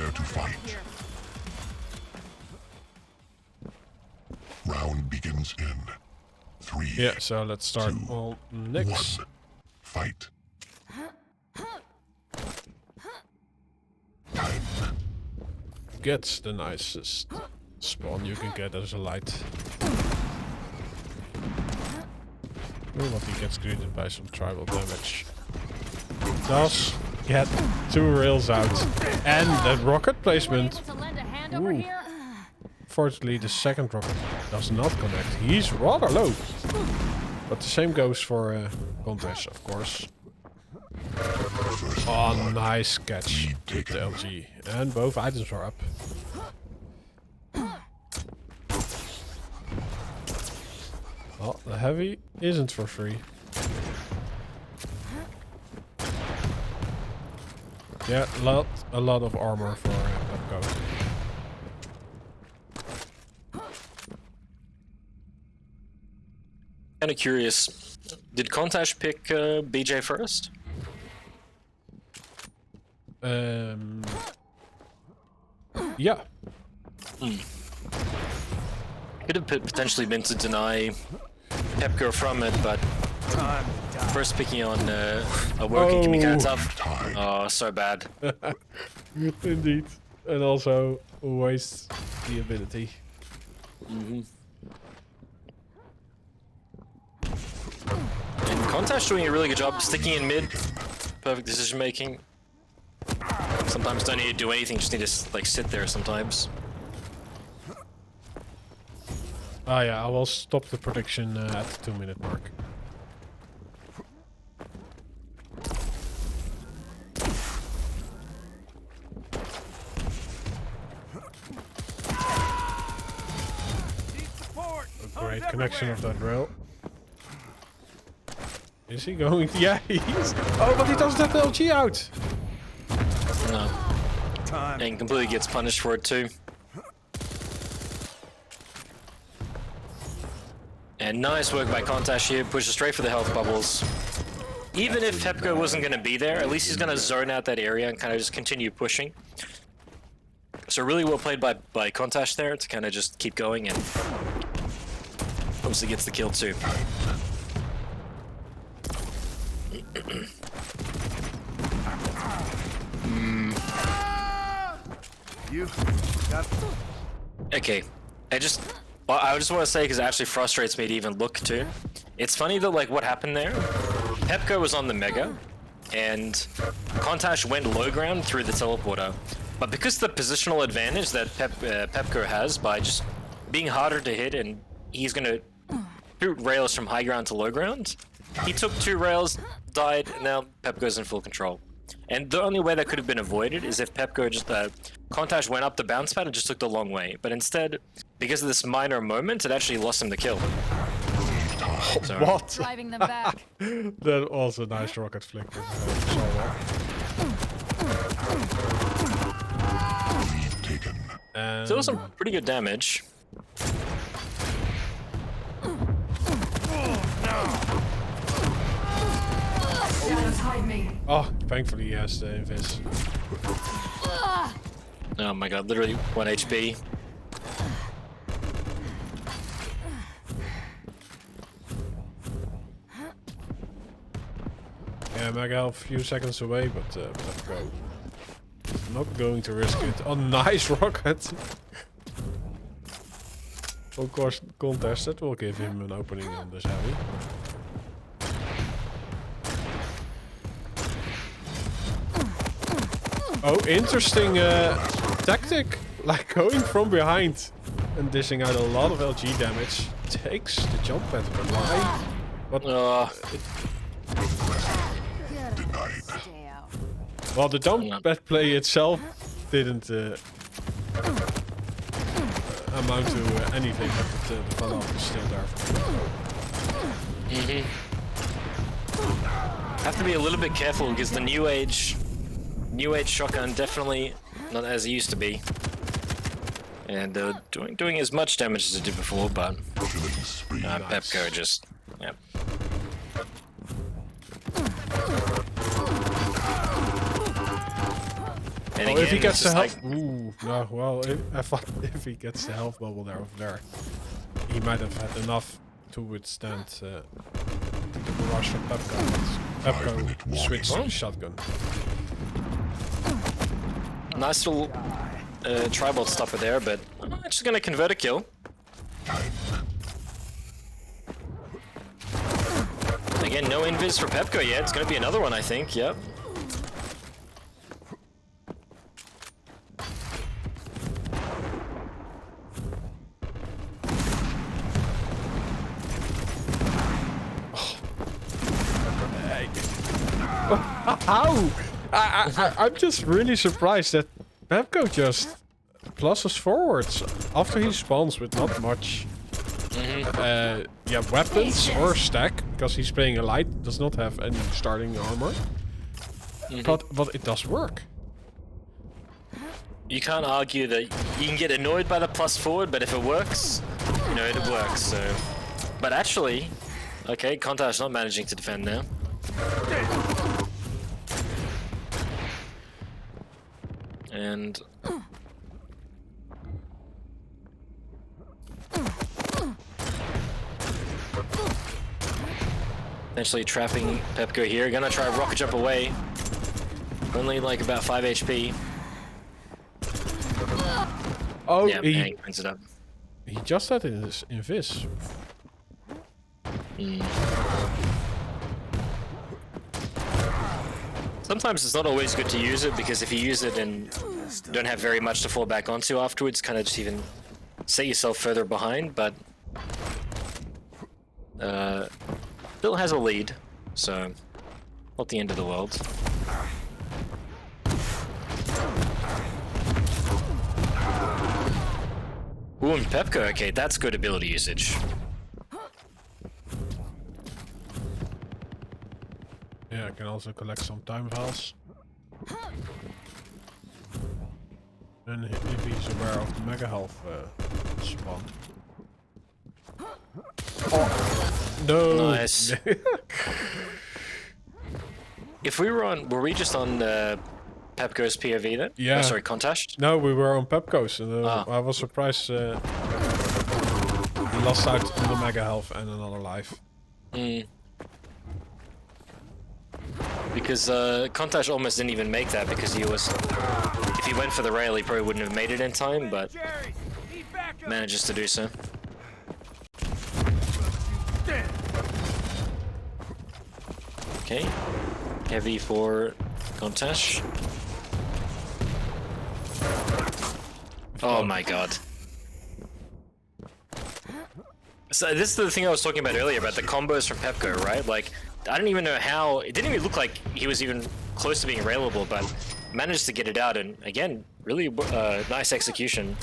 Prepare to fight. Round begins in 3. Yeah, so let's start 2, all next. 1. Fight. Time. Gets the nicest spawn you can get as a light. But he gets greeted by some tribal damage. Does get 2 rails out. And that rocket placement. Ooh. Fortunately, the second rocket does not connect. He's rather low. But the same goes for Contash, of course. Oh, nice catch with the LG. And both items are up. Well, the heavy isn't for free. Yeah, a lot of armor for PepCo. Kind of curious, did Contash pick BJ first? Yeah. Could have potentially been to deny PepCo from it, but first picking on a working can be kind of tough. Oh, so bad. Indeed. And also waste the ability. And Contash doing a really good job sticking in mid. Perfect decision making. Sometimes don't need to do anything, just need to like sit there sometimes. Ah yeah, I will stop the prediction at the 2-minute mark. A great connection of that rail. Is he going? Yeah, he's... Oh, but he doesn't have the LG out! No. And completely gets punished for it too. And nice work by Contash here, pushes straight for the health bubbles. Even if PepCo wasn't going to be there, at least he's going to zone out that area and kind of just continue pushing. So really well played by Contash there to kind of just keep going, and obviously gets the kill too. Okay, I just want to say, because it actually frustrates me to even look too. It's funny that like what happened there. PepCo was on the Mega, and Contash went low ground through the teleporter. But because the positional advantage that PepCo has by just being harder to hit, and he's gonna shoot rails from high ground to low ground, he took 2 rails, died, and now PepCo's in full control. And the only way that could have been avoided is if PepCo just Contash went up the bounce pad and just took the long way. But instead, because of this minor moment, it actually lost him the kill. So, what? Driving them back. That was a nice rocket flick. still some pretty good damage. Oh, thankfully he has the invis. Oh my god, literally 1 HP. Yeah, Mega Health a few seconds away, but let's go. Not going to risk it. Oh, nice rocket! Of course, contested will give him an opening on this heavy. Oh, interesting tactic. Like going from behind and dishing out a lot of LG damage. Takes the jump pad, but why? But well, the jump pad play itself didn't amount to anything, but the follow-up is still there. Have to be a little bit careful because the new age shotgun definitely not as it used to be, and doing as much damage as it did before, but PepCo just And Oh, if he again, gets it's the just health... Ooh, no, well, I thought if he gets the health bubble there, he might have had enough to withstand the rush from PepCo. PepCo switched to the shotgun. Nice little tribal stopper there, but I'm just gonna convert a kill. Again, no invis for PepCo yet. It's gonna be another one, I think. Yep. How? I'm just really surprised that PepCo just pluses forwards after he spawns with not much weapons or stack, because he's playing a light, does not have any starting armor. But it does work. You can't argue that you can get annoyed by the plus forward, but if it works, you know, it works, so... But actually... Okay, Contash not managing to defend now. And... Potentially trapping PepCo here. Gonna try rocket jump away. Only like about 5 HP. Oh, Yeah, he brings it up. he just had his invis. Sometimes it's not always good to use it, because if you use it and you don't have very much to fall back onto afterwards, kind of just even set yourself further behind, but Bill has a lead, so not the end of the world. Ooh, and PepCo, okay, that's good ability usage. Yeah, I can also collect some time files. And if he's aware of the mega health spawn. Oh, no! Nice. If we were we just on PepCo's POV then? Yeah. Oh, sorry, Contash? No, we were on PepCo's, and Ah. I was surprised he lost out on the mega health and another life. Because Contash almost didn't even make that, because he was... If he went for the rail, he probably wouldn't have made it in time, but manages to do so. Okay. Heavy for Contash. Oh my god. So this is the thing I was talking about earlier, about the combos from PepCo, right? Like, I don't even know how... It didn't even look like he was even close to being railable, but managed to get it out, and again, really nice execution.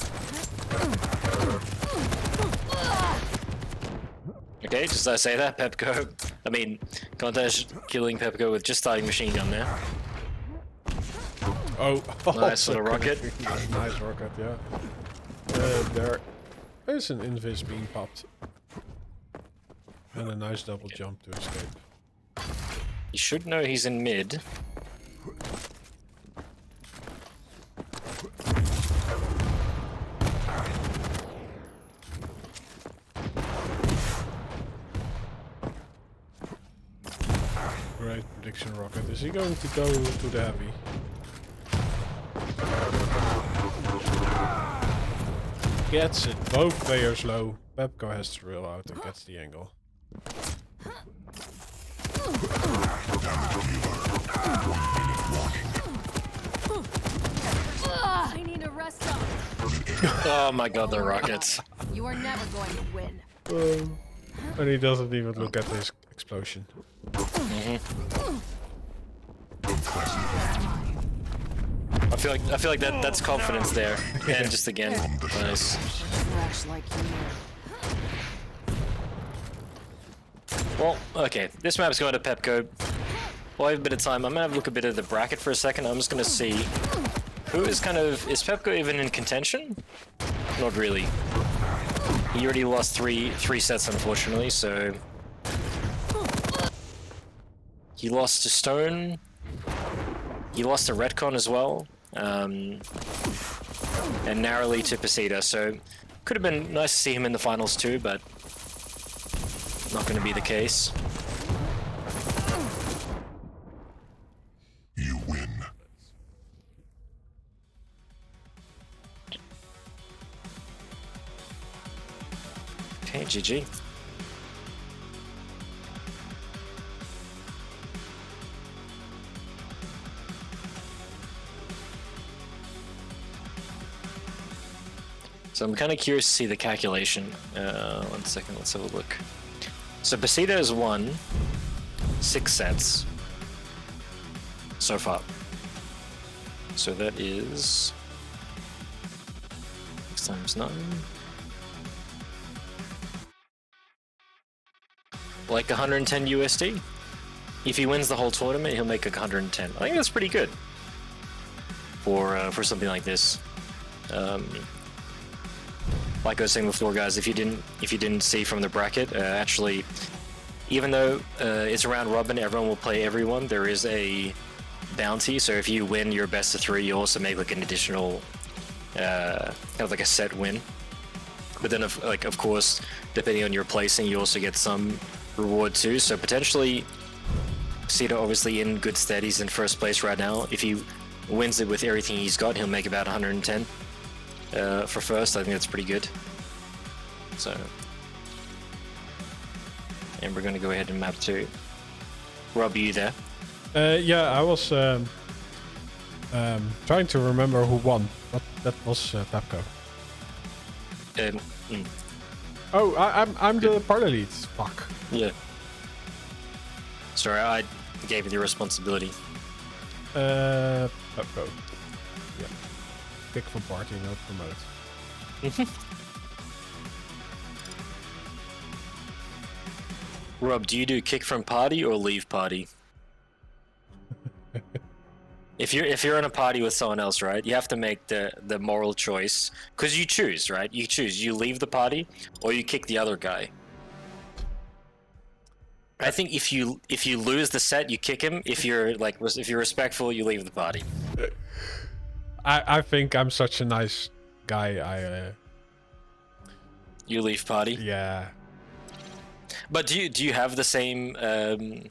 Okay, just as I say that, PepCo... I mean, Contash killing PepCo with just starting machine gun there. Oh, Nice little rocket. Nice rocket, yeah. There is an invis being popped. And a nice double jump to escape. You should know he's in mid. Great prediction rocket. Is he going to go to the heavy? Gets it. Both players low. PepCo has to reel out and gets the angle. I need to rest up. Oh my god, the rockets. You are never going to win. And he doesn't even look at his explosion. I feel like that's confidence there. And just again, nice. Crash like you. Well, okay, this map's going to PepCo. We'll have a bit of time. I'm gonna have a look a bit at the bracket for a second. I'm just gonna see who is is PepCo even in contention? Not really. He already lost three sets, unfortunately, so he lost to Stone. He lost to Retcon as well. and narrowly to Pasita. So could have been nice to see him in the finals too, but not going to be the case. You win. Okay, GG. So I'm kind of curious to see the calculation. 1 second, let's have a look. So Pasita has won 6 sets so far. So that is 6 times 9. Like 110 USD. If he wins the whole tournament, he'll make like 110. I think that's pretty good for something like this. Like I was saying before, guys, if you didn't see from the bracket, actually, even though it's round robin, everyone will play everyone. There is a bounty, so if you win your best of 3, you also make like an additional, kind of like a set win. But then, of course, depending on your placing, you also get some reward too. So potentially, Cito obviously in good stead. He's in first place right now. If he wins it with everything he's got, he'll make about 110 for first. I think that's pretty good. So, and we're going to go ahead and map 2. Rob, you there? Yeah, I was trying to remember who won, but that was PepCo. Oh, I'm the party lead. Fuck. Yeah. Sorry, I gave you the responsibility. PepCo. Yeah. Pick for party, no promote. Rob, do you do kick from party or leave party? If you're in a party with someone else, right, you have to make the moral choice, because you choose, right? You choose. You leave the party or you kick the other guy. I think if you lose the set, you kick him. If you're respectful, you leave the party. I think I'm such a nice guy. You leave party. Yeah. But do you have the same? Do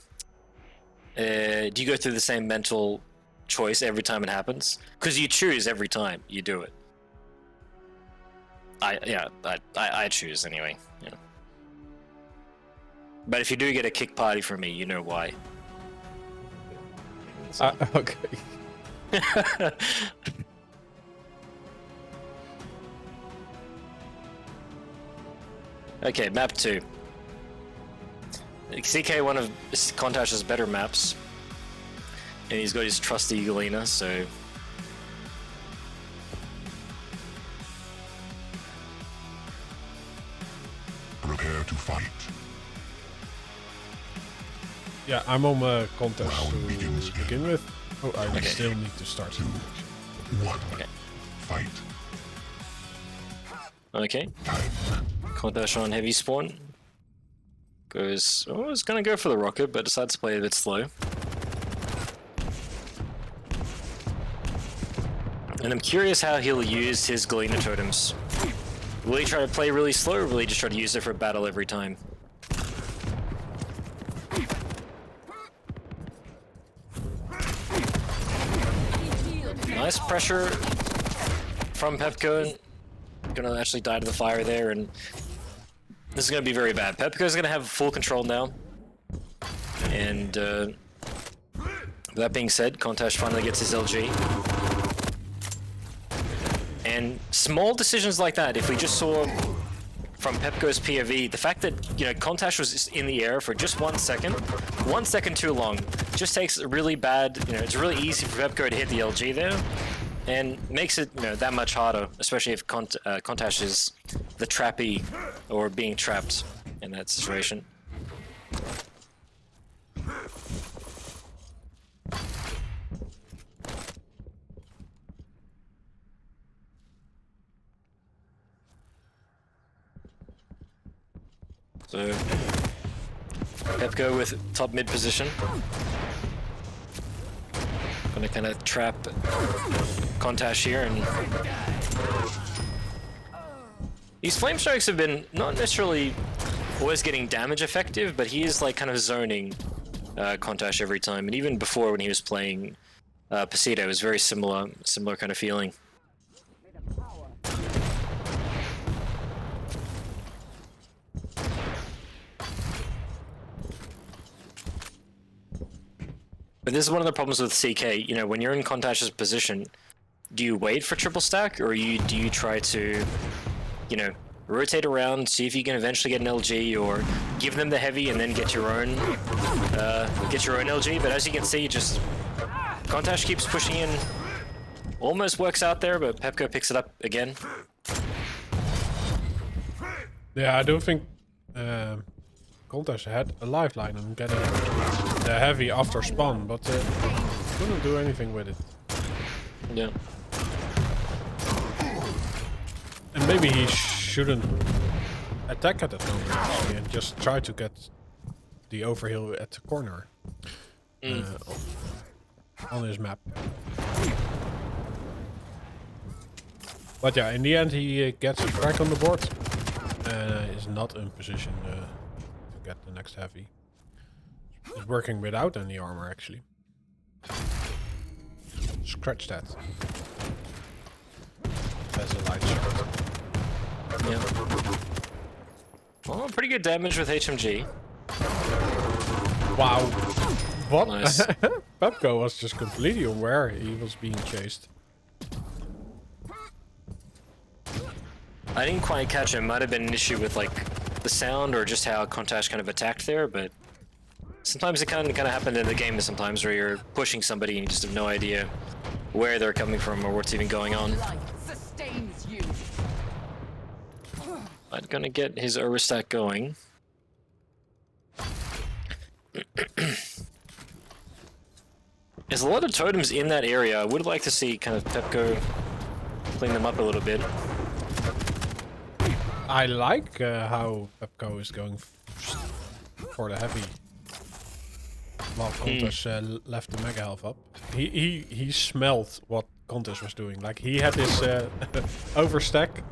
you go through the same mental choice every time it happens? Because you choose every time you do it. I choose anyway. Yeah. But if you do get a kick party from me, you know why. Okay. Okay, map 2. CK, one of Contash's better maps. And he's got his trusty Galena, so... Prepare to fight. Yeah, I'm on the contest Round begins to begin with. Oh, I Okay. still need to start. 2, 1. Okay. Fight. Okay. Time. Contash on heavy spawn. Goes... Oh, I was gonna go for the rocket, but decides to play a bit slow. And I'm curious how he'll use his Galena totems. Will he try to play really slow, or will he just try to use it for battle every time? Nice pressure from PepCo. Gonna actually die to the fire there, and this is gonna be very bad. PepCo's gonna have full control now. And that being said, Contash finally gets his LG. And small decisions like that, if we just saw from PepCo's POV, the fact that, you know, Contash was in the air for just 1 second, 1 second too long, just takes a really bad, you know, it's really easy for PepCo to hit the LG there, and makes it, you know, that much harder, especially if Contash is the trappy, or being trapped in that situation. So, PepCo with top mid position. Gonna kind of trap Contash here, and these flame strikes have been not necessarily always getting damage effective, but he is like kind of zoning Contash every time, and even before when he was playing Pasito, it was very similar kind of feeling. But this is one of the problems with CK. You know, when you're in Contash's position, do you wait for triple stack, or do you try to, you know, rotate around, see if you can eventually get an LG, or give them the heavy and then get your own LG? But as you can see, just Contash keeps pushing in. Almost works out there, but PepCo picks it up again. Yeah, I don't think Contash had a lifeline on getting the heavy after spawn, but couldn't do anything with it. Yeah. And maybe he shouldn't attack at that moment actually, and just try to get the overheal at the corner on his map. But yeah, in the end he gets a frag on the board and is not in position to get the next heavy. He's working without any armor actually. Scratch that. That's a light shot. Yeah. Well, pretty good damage with HMG. Wow. What? Nice. PepCo was just completely aware he was being chased. I didn't quite catch him. Might have been an issue with like the sound or just how Contash kind of attacked there, but sometimes it kind of happened in the game sometimes where you're pushing somebody and you just have no idea where they're coming from or what's even going on. Sustains you. I'm gonna get his overstack going. There's a lot of totems in that area. I would like to see kind of PepCo clean them up a little bit. I like how PepCo is going for the heavy. While Contash left the mega health up. He smelled what Contash was doing. Like he had this overstack.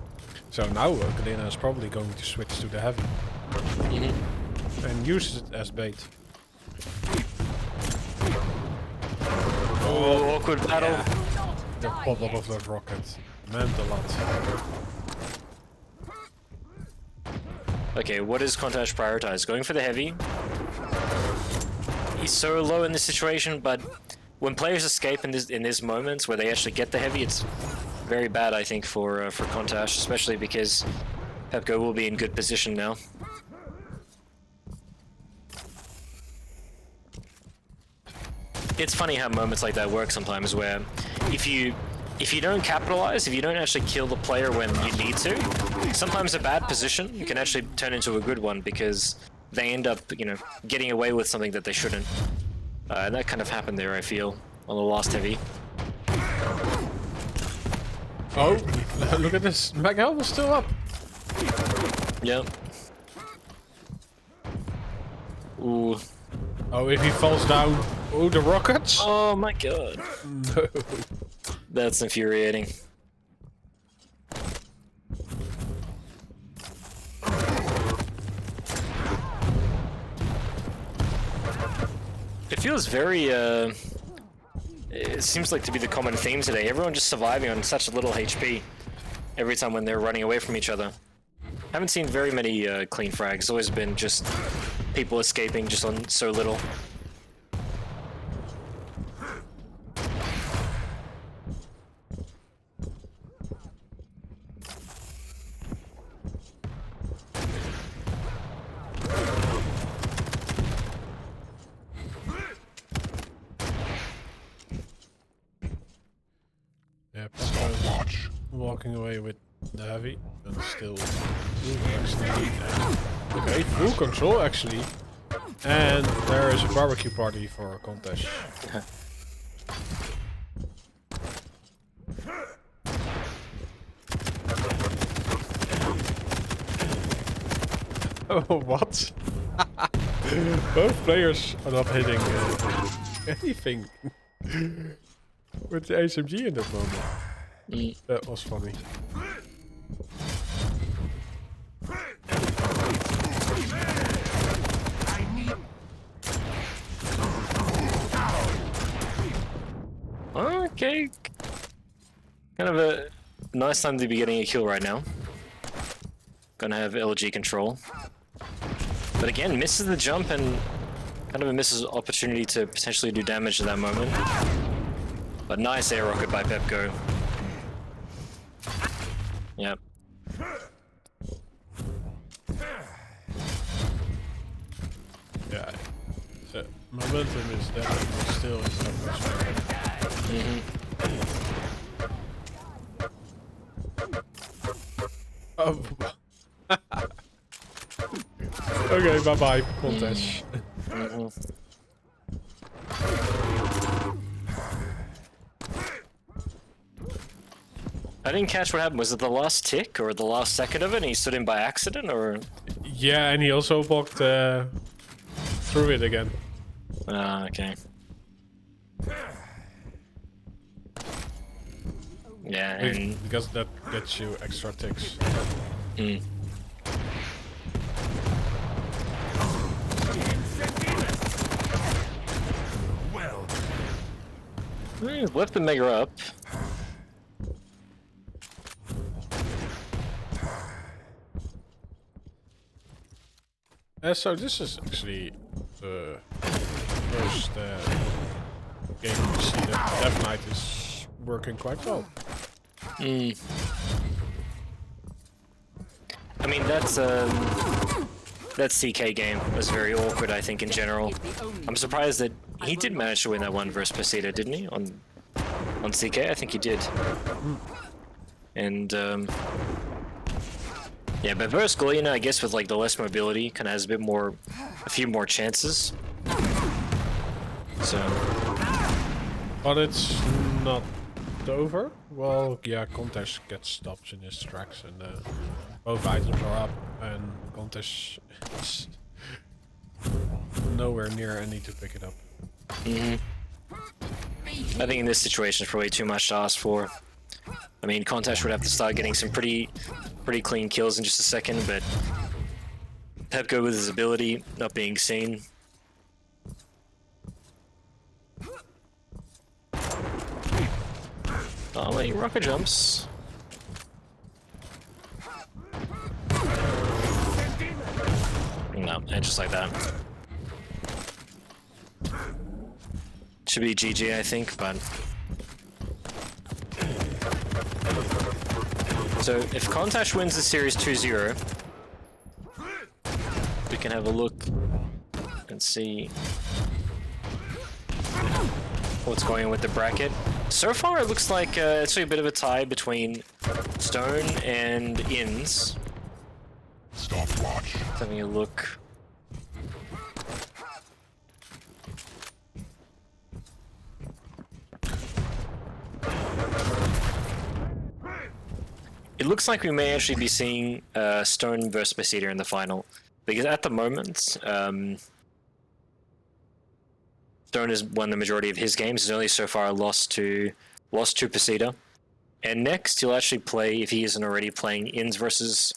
So now Galena is probably going to switch to the heavy. And use it as bait. Oh, awkward battle. Yeah. The pop-up of that rocket meant a lot. Okay, what does Contash prioritize? Going for the heavy. He's so low in this situation, but when players escape in these moments where they actually get the heavy, it's very bad, I think, for Contash, especially because PepCo will be in good position now. It's funny how moments like that work sometimes, where if you don't capitalize, if you don't actually kill the player when you need to, sometimes a bad position can actually turn into a good one because they end up, you know, getting away with something that they shouldn't. And that kind of happened there, I feel, on the last heavy. Oh, look at this. Mega was still up. Yep. Ooh. Oh, if he falls down. Oh, the rockets. Oh my god. No. That's infuriating. It feels very, it seems like to be the common theme today. Everyone just surviving on such little HP every time when they're running away from each other. Haven't seen very many clean frags. It's always been just people escaping just on so little. Yeah, Watch. walking away with the heavy and still actually, okay, full control actually. And there is a barbecue party for Contash. Oh, what? Both players are not hitting anything. with the HMG in that moment. Mm. That was funny. Okay. Kind of a nice time to be getting a kill right now. Gonna have LG control. But again, misses the jump and kind of a misses opportunity to potentially do damage at that moment. But nice air rocket by PepCo. Yep. Yeah. So momentum is definitely still in some Oh. Okay, bye bye, Contash. I didn't catch what happened. Was it the last tick or the last second of it and he stood in by accident, or? Yeah, and he also walked through it again. Ah, okay. Yeah, and... Because that gets you extra ticks. Mm. Well, left the Mega up. So this is actually the first game we see that Death Knight is working quite well. Mm. I mean, that CK game was very awkward, I think, in general. I'm surprised that he did manage to win that one versus Pasita, didn't he? On CK, I think he did. And yeah, but versus Galena, I guess with like the less mobility, kind of has a few more chances. So. But it's not over. Well, yeah, Contash gets stopped in his tracks, and both items are up, and Contash is nowhere near any to pick it up. Mm-hmm. I think in this situation, it's probably too much to ask for. I mean, Contash would have to start getting some pretty clean kills in just a second, but PepCo with his ability not being seen. Oh, wait, rocket jumps. No, and just like that. Should be GG, I think, but... So, if Contash wins the series 2-0, we can have a look and see what's going on with the bracket. So far, it looks like it's a bit of a tie between Stone and Inns. Stopwatch. Having a look. It looks like we may actually be seeing Stone versus Pasita in the final, because at the moment, Stone has won the majority of his games. He's only so far lost to Pasita, and next he'll actually play, if he isn't already playing, Inns versus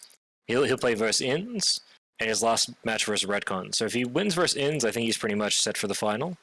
he'll play versus Inns, and his last match versus Redcon. So if he wins versus Inns, I think he's pretty much set for the final.